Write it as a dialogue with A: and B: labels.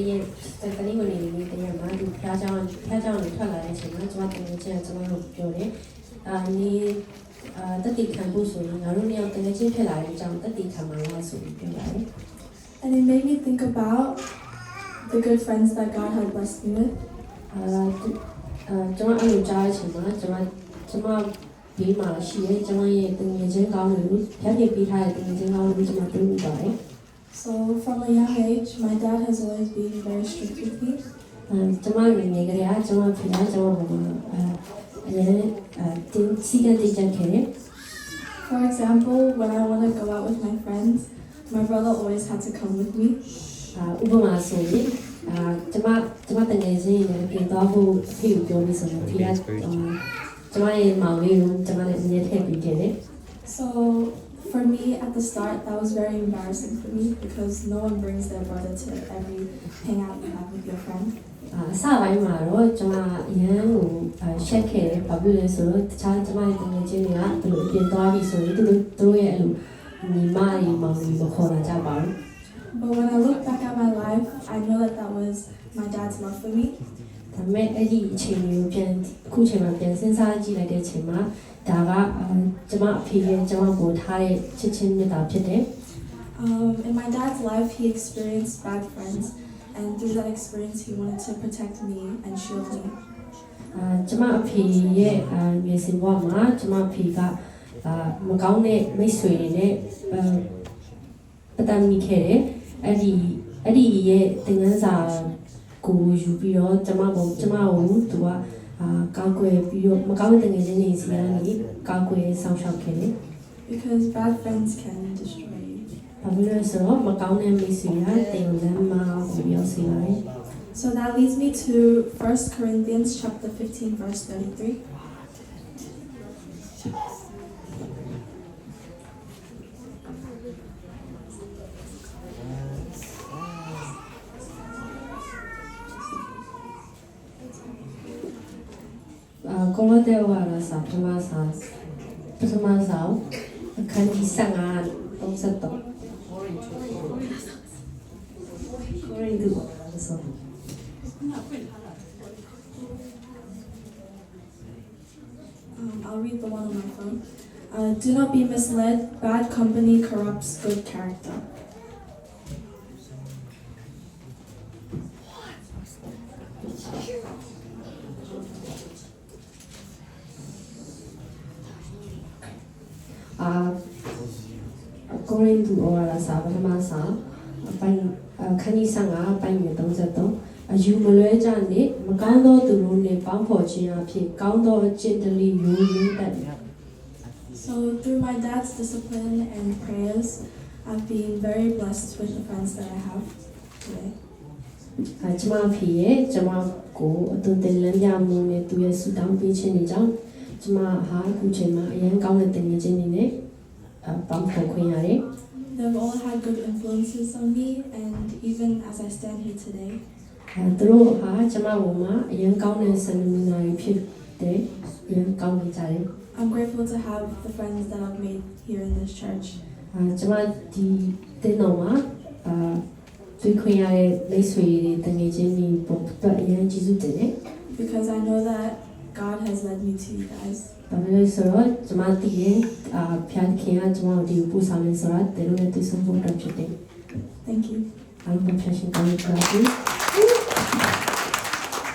A: ကလေးဝင်နေတယ်တရားမှာဒီဖျားเจ้าတွေထွက်လာတဲ့အချိန်မှာကျွန်မတင်ချင်းကျွန်တော်တို့ပြောတယ်နေတက်တိခံဖို့ဆိုရင်ငါတို့နှစ်ယောက်တင်ချင်းဖြစ်လာတဲ့အကြောင်းတက်တိခံမှာလားဆိုပြီးပြောပါတယ်
B: And it made me think about the good friends that God had blessed me with.
A: ကျွန်မအဲ့လိုကြားတဲ့အချိန်မှာကျွန်မဘေးမှာရှိတဲ့ကျွန်မရဲ့တင်ချင်းကောင်းတွေကိုဖျက်ပြပေးထားတဲ့တင်ချင်းကောင်းတွေကိုကျွန်မတွေ့မိပါတယ်
B: So from a young age, my dad has always been very strict with me.
A: ကျွန်မနေကြရကျွန်မဖေကကျွန်မဘုံအရင်တင်စီကတိကျခဲ့တယ်
B: For example, when I want to go out with my friends, my brother always had to come with me.
A: ဥပမာဆိုရင်ကျွန်မတကယ်ချင်းရင်ပြင်သွားဖို့အဖေကိုပြောပြီးဆိုရင်ဖေကကျွန်မရဲ့မောင်လေးကိုကျွန်မလည်းအမြဲထည့်ပြီးခဲ့တယ်
B: So for me at the start, that was very embarrassing for me because no one brings their brother to every hangout you have with your friend.
A: အစပိုင်းမှာတော့ကျွန်မအရန်ကိုရှက်ခဲ့တယ်ဘာဖြစ်လဲဆိုတော့တခြားကျွန်မရဲ့တကယ်ချင်းတွေကဘယ်လိုပြင်သွားပြီဆိုရင်သူတို့ရဲ့အဲ့လိုညီမတွေမောင်တွေမခေါ်လာကြပါဘူး
B: But when I look back at my life, I know that was my dad's love for me.
A: ဒါပေမဲ့အဲ့ဒီအချိန်မျိုးပြန်ခုချိန်မှာပြန်စဉ်းစားကြည့်လိုက်တဲ့အချိန်မှာဒါကကျွန်မအဖေရဲ့ကျွန်မကိုထားတဲ့ချစ်ချင်းမြတ်တာဖြစ်တယ်
B: In my dad's life, he experienced bad friends, and through that experience, he wanted to protect me and shield me.
A: ကျွန်မအဖေရဲ့မြေစင်ဘဝမှာကျွန်မအဖေကမကောင်းတဲ့မိတ်ဆွေတွေနဲ့ပတ်သက်မိခဲ့တယ်အဲ့ဒီရဲ့သင်ခန်းစာကိုယူပြီးတော့ကျွန်မကိုသူကကောက်ွယ်ပြီးတော့မကောင်းတဲ့ငွေချင်းတွေစီကနေကောက်ွယ်ဆောင်ရှောက်ခဲ့တယ်
B: Because bad friends can destroy you.
A: ဘာဖြစ်လို့လဲဆိုတော့မကောင်းတဲ့မိတ်ဆွေကတင်လမ်းမှာပြီးတော့စီပါတယ်
B: So that leads me to 1 Corinthians chapter 15, verse 33.
A: Colote wala sa pasumasaw kanji sangan tong sato Korindu so
B: I'll read the one on my phone. Do not be misled. Bad company corrupts good character.
A: Korindu wala sa pasumasaw kanji sangan ပိုင်းနဲ့33အယူမလွဲကြနဲ့မကောင်းသောသူတို့နှင့်ပေါင်းဖော်ခြင်းအဖြစ်ကောင်းသောအကျင့်တလိမျိုးရင်းတတ်တယ်
B: So through my dad's discipline and prayers, I've been very blessed with the friends that I have today.
A: ကျွန်မဖေရဲ့ကျွန်မကိုအတူတင်လမ်းပြမှုနဲ့သူရဲ့ဆူတောင်းပေးခြင်းတွေကြောင့်ကျွန်မဟာအခုချိန်မှာအရင်ကောင်းတဲ့တင်ငယ်ချင်းတွေနဲ့ပေါင်းဖော်ခွင့်ရတယ်
B: They've all had good influences on me, and even as I stand here today,
A: သူတို့ဟာကျွန်မကိုမှအရင်ကောင်းတဲ့ဆန္ဒနာတွေဖြစ်တယ်အရင်ကောင်းနေကြတယ်
B: I'm grateful to have the friends that I've made here in this church.
A: ကျွန်မဒီတင်တော်မှာတွေ့ခွင့်ရတဲ့မိတ်ဆွေတွေတငယ်ချင်းတွေပေါ်အရင်ကျေးဇူးတင်တယ်
B: Because I know that God has led me to you guys.
A: ဘာဖြစ်လို့ဆိုတော့ကျွန်မတည်ရဲ့ဖျားခင်ကကျွန်မတို့ဒီပို့ဆောင်နေဆိုတာတေလို့နဲ့တွေ့ဆုံဖို့အတွက်ဖြစ်တယ်
B: Thank you.
A: I'm a professional counselor.